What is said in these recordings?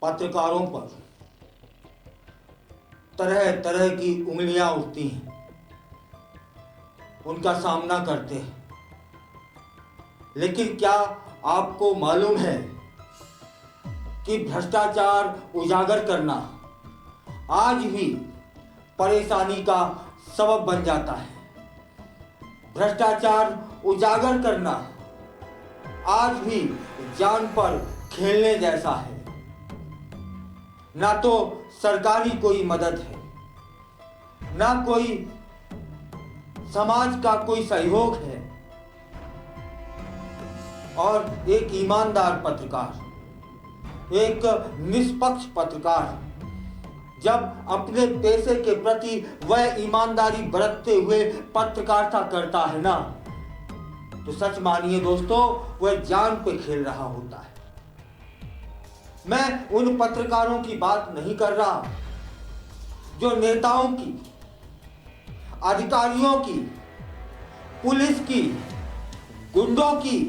पत्रकारों पर तरह तरह की उंगलियां उठती हैं, उनका सामना करते हैं। लेकिन क्या आपको मालूम है कि भ्रष्टाचार उजागर करना आज भी परेशानी का सबब बन जाता है। भ्रष्टाचार उजागर करना आज भी जान पर खेलने जैसा है। ना तो सरकारी कोई मदद है, ना कोई समाज का कोई सहयोग है, और एक ईमानदार पत्रकार, एक निष्पक्ष पत्रकार जब अपने पेशे के प्रति वह ईमानदारी बरतते हुए पत्रकारिता करता है ना, तो सच मानिए दोस्तों, वह जान पे खेल रहा होता है। मैं उन पत्रकारों की बात नहीं कर रहा जो नेताओं की, अधिकारियों की, पुलिस की, गुंडों की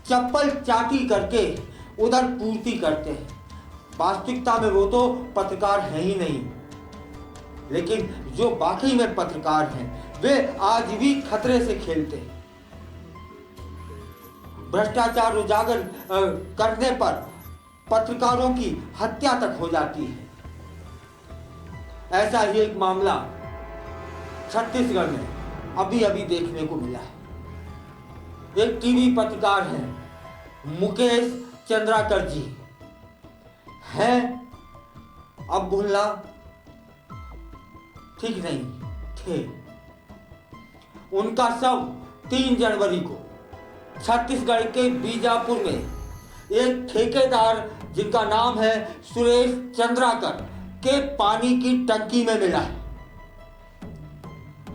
चप्पल चाटी करके उधर पूर्ति करते हैं। वास्तविकता में वो तो पत्रकार हैं ही नहीं। लेकिन जो वाकई में पत्रकार हैं, वे आज भी खतरे से खेलते हैं। भ्रष्टाचार उजागर करने पर पत्रकारों की हत्या तक हो जाती है। ऐसा ही एक मामला छत्तीसगढ़ में अभी अभी देखने को मिला है। एक टीवी पत्रकार हैं मुकेश चंद्राकर जी, हैं अब भूलना ठीक नहीं थे। उनका शव 3 जनवरी को छत्तीसगढ़ के बीजापुर में एक ठेकेदार जिनका नाम है सुरेश चंद्राकर के पानी की टंकी में मिला है।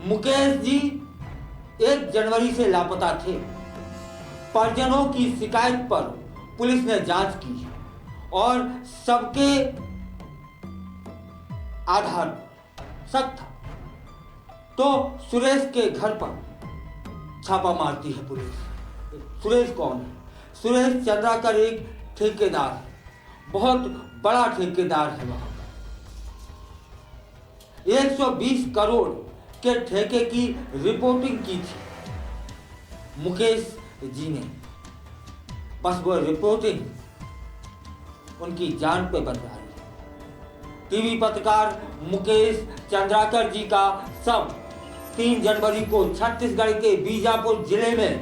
मुकेश जी 1 जनवरी से लापता थे। परिजनों की शिकायत पर पुलिस ने जांच की और सबके आधार शक था तो सुरेश के घर पर छापा मारती है पुलिस। सुरेश कौन है? सुरेश चंद्राकर एक ठेकेदार है, बहुत बड़ा ठेकेदार है। वहां 120 करोड़ के ठेके की रिपोर्टिंग की थी मुकेश जी ने। बस वो रिपोर्टिंग उनकी जान पे बन रही है। टीवी पत्रकार मुकेश चंद्राकर जी का शव 3 जनवरी को छत्तीसगढ़ के बीजापुर जिले में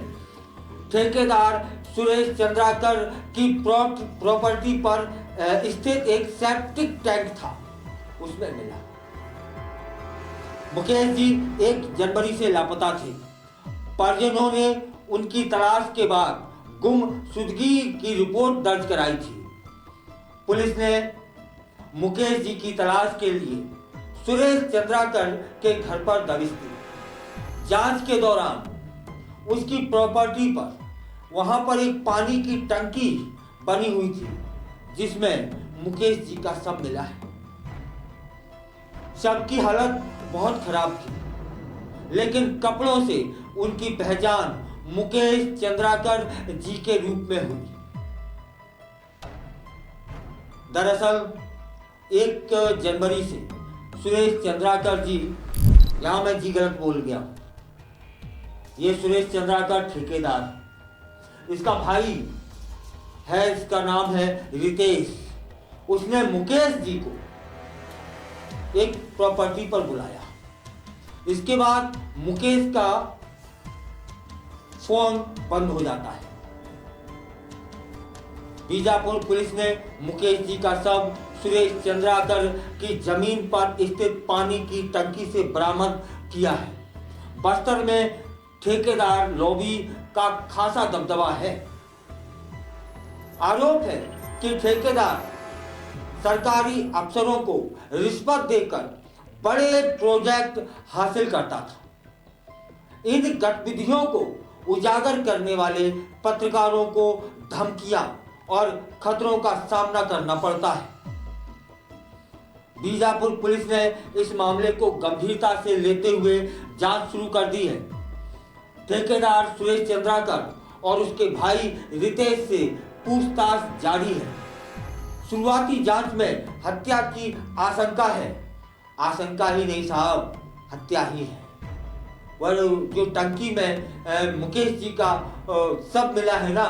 ठेकेदार सुरेश चंद्राकर की प्रॉपर्टी पर स्थित एक सेप्टिक टैंक था, उसमें मिला। मुकेश जी 1 जनवरी से लापता थे। परिजनों ने उनकी तलाश के बाद गुमशुदगी की रिपोर्ट दर्ज कराई थी। पुलिस ने मुकेश जी की तलाश के लिए सुरेश चंद्राकर के घर पर दबिश दी। जांच के दौरान उसकी प्रॉपर्टी पर वहां पर एक पानी की टंकी बनी हुई थी जिसमें मुकेश जी का शव मिला है। शव की हालत बहुत खराब थी, लेकिन कपड़ों से उनकी पहचान मुकेश चंद्राकर जी के रूप में हुई। दरअसल 1 जनवरी से सुरेश चंद्राकर जी, यहां मैं जी गलत बोल गया, ये सुरेश चंद्राकर ठेकेदार, इसका भाई है, इसका नाम है रितेश। उसने मुकेश जी को एक प्रॉपर्टी पर बुलाया। इसके बाद मुकेश का फोन बंद हो जाता है। बीजापुर पुलिस ने मुकेश जी का शव सुरेश चंद्राकर की जमीन पर स्थित पानी की टंकी से बरामद किया है। बस्तर में ठेकेदार लॉबी का खासा दबदबा है। आरोप है कि ठेकेदार सरकारी अफसरों को रिश्वत देकर बड़े प्रोजेक्ट हासिल करता था। इन गतिविधियों को उजागर करने वाले पत्रकारों को धमकियां और खतरों का सामना करना पड़ता है। बीजापुर पुलिस ने इस मामले को गंभीरता से लेते हुए जांच शुरू कर दी है। ठेकेदार सुरेश चंद्राकर और उसके भाई रितेश से पूछताछ जारी है। शुरुआती जांच में हत्या की आशंका है। आशंका ही नहीं साहब, हत्या ही है। वह जो टंकी में मुकेश जी का शव मिला है ना,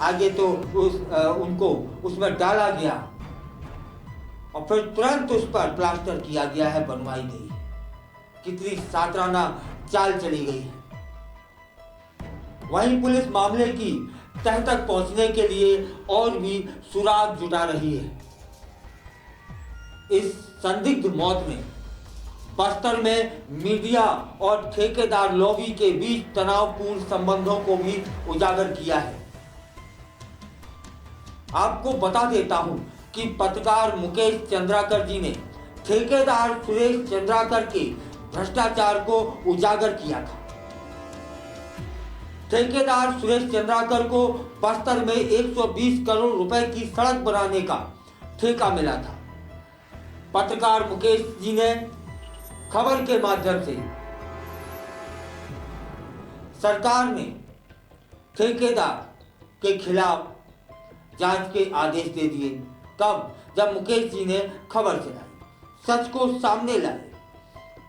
आगे तो उनको उसमें डाला गया और फिर तुरंत उस पर प्लास्टर किया गया है, बनवाई गई। कितनी सातराना चाल चली गई है। वहीं पुलिस मामले की तह तक पहुंचने के लिए और भी सुराग जुटा रही है। इस संदिग्ध मौत में बस्तर में मीडिया और ठेकेदार लॉबी के बीच तनावपूर्ण संबंधों को भी उजागर किया है। आपको बता देता हूं कि पत्रकार मुकेश चंद्राकर जी ने ठेकेदार सुरेश चंद्राकर के भ्रष्टाचार को उजागर किया था। ठेकेदार सुरेश चंद्राकर को बस्तर में 120 करोड़ रुपए की सड़क बनाने का ठेका मिला था। पत्रकार मुकेश जी ने खबर के माध्यम से सरकार ने ठेकेदार के खिलाफ जांच के आदेश दे दिए। तब जब मुकेश जी ने खबर चलाई, सच को सामने लाए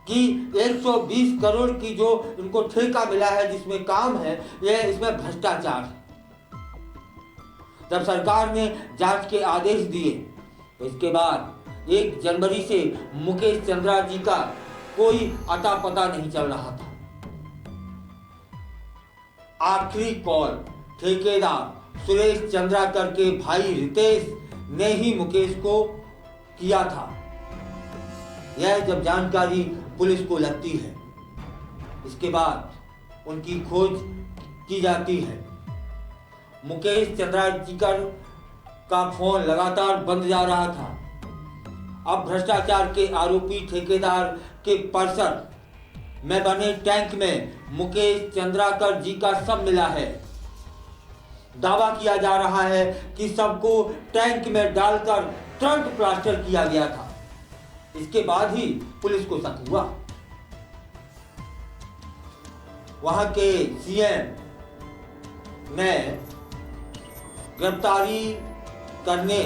कि 120 करोड़ की जो इनको ठेका मिला है, जिसमें काम है, यह इसमें भ्रष्टाचार है। जब सरकार ने जांच के आदेश दिए, इसके बाद 1 जनवरी से मुकेश चंद्रा जी का कोई अता पता नहीं चल रहा था। आखिरी कॉल ठेकेदार सुरेश चंद्राकर के भाई रितेश ने ही मुकेश को किया था। यह जब जानकारी पुलिस को लगती है, इसके बाद उनकी खोज की जाती है। मुकेश चंद्राकर का फोन लगातार बंद जा रहा था। अब भ्रष्टाचार के आरोपी ठेकेदार के परिसर में बने टैंक में मुकेश चंद्राकर जी का शव मिला है। दावा किया जा रहा है कि सबको टैंक में डालकर तुरंत प्लास्टर किया गया था। इसके बाद ही पुलिस को शक हुआ। वहां के सीएम ने गिरफ्तारी करने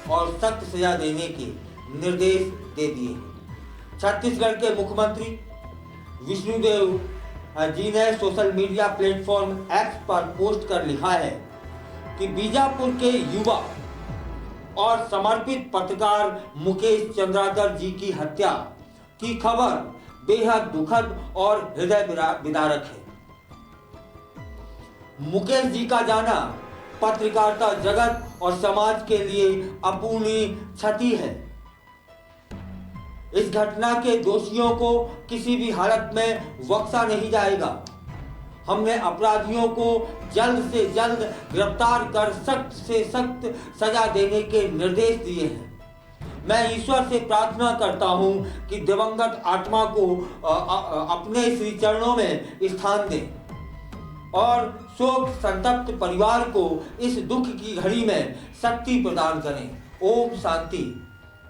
और सख्त सजा देने के निर्देश दे दिए। छत्तीसगढ़ के मुख्यमंत्री विष्णुदेव जी ने सोशल मीडिया प्लेटफॉर्म एक्स पर पोस्ट कर लिखा है कि बीजापुर के युवा और समर्पित पत्रकार मुकेश चंद्राकर जी की हत्या की खबर बेहद दुखद और हृदय विदारक है। मुकेश जी का जाना पत्रकारिता जगत और समाज के लिए अपूर्णीय क्षति है। इस घटना के दोषियों को किसी भी हालत में बख्शा नहीं जाएगा। हमने अपराधियों को जल्द से जल्द गिरफ्तार कर सख्त से सख्त सजा देने के निर्देश दिए हैं। मैं ईश्वर से प्रार्थना करता हूं कि दिवंगत आत्मा को अपने श्री चरणों में स्थान दें और शोक संतप्त परिवार को इस दुख की घड़ी में शक्ति प्रदान करें। ओम शांति।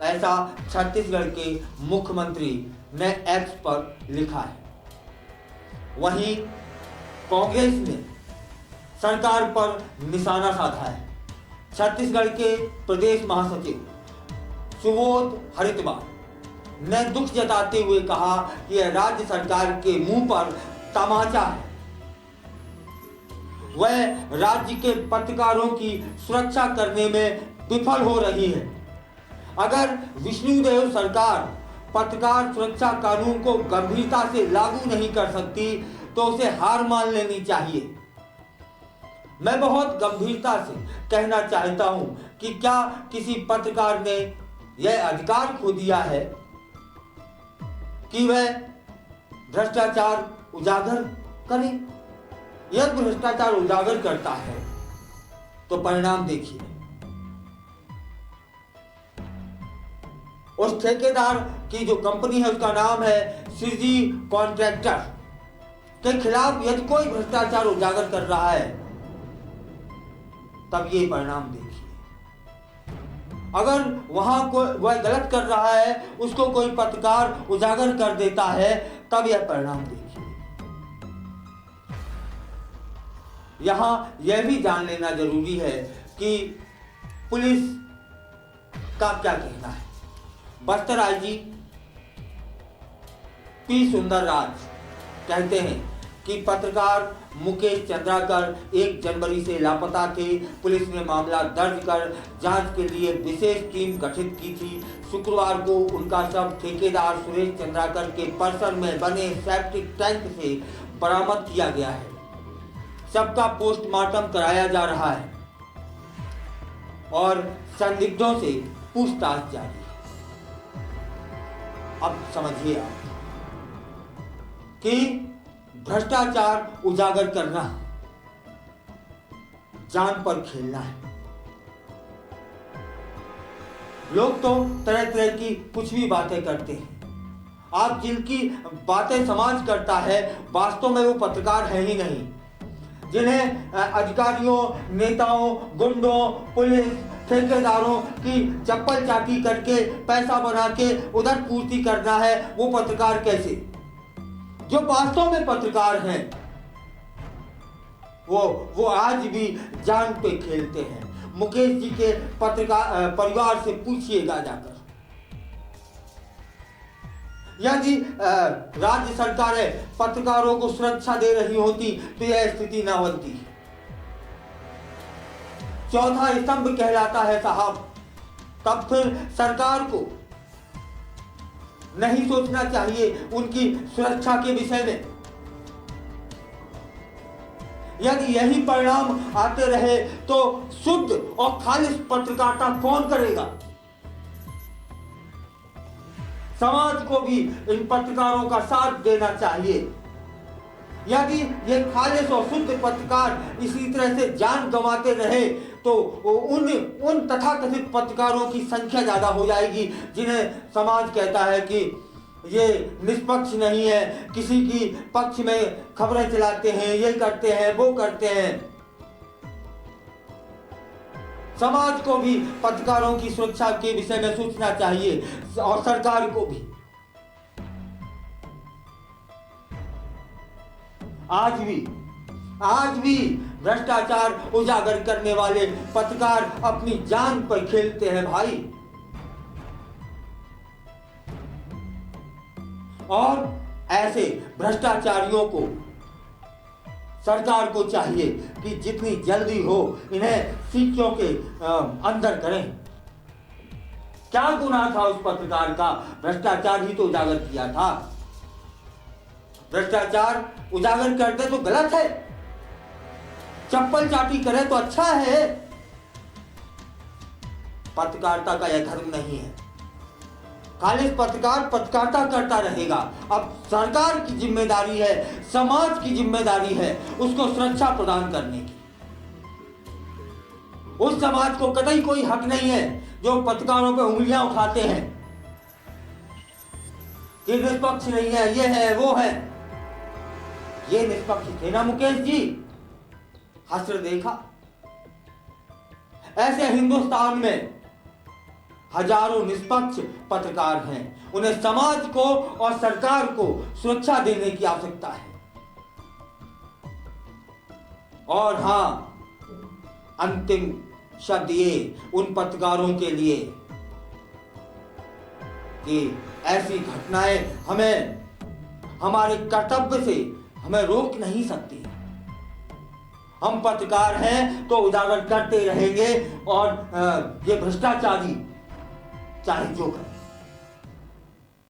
ऐसा छत्तीसगढ़ के मुख्यमंत्री ने एक्स पर लिखा है। वहीं कांग्रेस ने सरकार पर निशाना साधा है। छत्तीसगढ़ के प्रदेश महासचिव सुबोध हरिद्वार ने दुख जताते हुए कहा कि यह राज्य सरकार के मुंह पर तमाचा है। वह राज्य के पत्रकारों की सुरक्षा करने में विफल हो रही है। अगर विष्णुदेव सरकार पत्रकार सुरक्षा कानून को गंभीरता से लागू नहीं कर सकती तो उसे हार मान लेनी चाहिए। मैं बहुत गंभीरता से कहना चाहता हूं कि क्या किसी पत्रकार ने यह अधिकार खो दिया है कि वह भ्रष्टाचार उजागर करे? यदि भ्रष्टाचार उजागर करता है तो परिणाम देखिए। उस ठेकेदार की जो कंपनी है उसका नाम है श्रीजी कॉन्ट्रैक्टर के खिलाफ यदि कोई भ्रष्टाचार उजागर कर रहा है तब ये परिणाम देखिए। अगर वहां वह गलत कर रहा है, उसको कोई पत्रकार उजागर कर देता है, तब यह परिणाम देखिए। यहां यह भी जान लेना जरूरी है कि पुलिस का क्या कहना है। बस्तर आईजी पी सुंदरराज कहते हैं कि पत्रकार मुकेश चंद्राकर 1 जनवरी से लापता थे। पुलिस ने मामला दर्ज कर जांच के लिए विशेष टीम गठित की थी। शुक्रवार को उनका शव ठेकेदार सुरेश चंद्राकर के परिसर में बने सेप्टिक टैंक से बरामद किया गया है। शव का पोस्टमार्टम कराया जा रहा है और संदिग्धों से पूछताछ जारी है। अब समझिए आप कि भ्रष्टाचार उजागर करना जान पर खेलना है। लोग तो तरह तरह की कुछ भी बातें करते हैं। आप जिनकी बातें समाज करता है, वास्तव में वो पत्रकार है ही नहीं। जिन्हें अधिकारियों, नेताओं, गुंडों, पुलिस, ठेकेदारों की चप्पल चाटी करके पैसा बना के उधर पूर्ति करना है, वो पत्रकार कैसे? जो वास्तव में पत्रकार हैं वो आज भी जान पे खेलते हैं। मुकेश जी के पत्रकार परिवार से पूछिएगा जाकर। यदि राज्य सरकारें पत्रकारों को सुरक्षा दे रही होती तो यह स्थिति ना बनती। चौथा स्तंभ कहलाता है साहब। तब फिर सरकार को नहीं सोचना चाहिए उनकी सुरक्षा के विषय में। यदि यही परिणाम आते रहे तो शुद्ध और खालिश पत्रकारिता कौन करेगा? समाज को भी इन पत्रकारों का साथ देना चाहिए। यदि ये खालिश और शुद्ध पत्रकार इसी तरह से जान गंवाते रहे तो उन तथाकथित पत्रकारों की संख्या ज्यादा हो जाएगी जिन्हें समाज कहता है कि ये निष्पक्ष नहीं है, किसी की पक्ष में खबरें चलाते हैं, ये करते हैं, वो करते हैं। समाज को भी पत्रकारों की सुरक्षा के विषय में सोचना चाहिए और सरकार को भी। आज भी भ्रष्टाचार उजागर करने वाले पत्रकार अपनी जान पर खेलते हैं भाई। और ऐसे भ्रष्टाचारियों को सरकार को चाहिए कि जितनी जल्दी हो इन्हें सीटों के अंदर करें। क्या गुनाह था उस पत्रकार का? भ्रष्टाचार ही तो उजागर किया था। भ्रष्टाचार उजागर करते तो गलत है, चप्पल चाटी करे तो अच्छा है। पत्रकारिता का यह धर्म नहीं है। खालिश पत्रकार पत्रकारिता करता रहेगा। अब सरकार की जिम्मेदारी है, समाज की जिम्मेदारी है उसको सुरक्षा प्रदान करने की। उस समाज को कतई कोई हक नहीं है जो पत्रकारों पे उंगलियां उठाते हैं कि निष्पक्ष नहीं है, ये है, वो है। ये निष्पक्ष थे ना मुकेश जी? हश्र देखा। ऐसे हिंदुस्तान में हजारों निष्पक्ष पत्रकार हैं। उन्हें समाज को और सरकार को सुरक्षा देने की आवश्यकता है। और हां, अंतिम शब्द ये उन पत्रकारों के लिए कि ऐसी घटनाएं हमें हमारे कर्तव्य से हमें रोक नहीं सकती। हम पत्रकार हैं तो उजागर करते रहेंगे और ये भ्रष्टाचारी चाहे जो करें।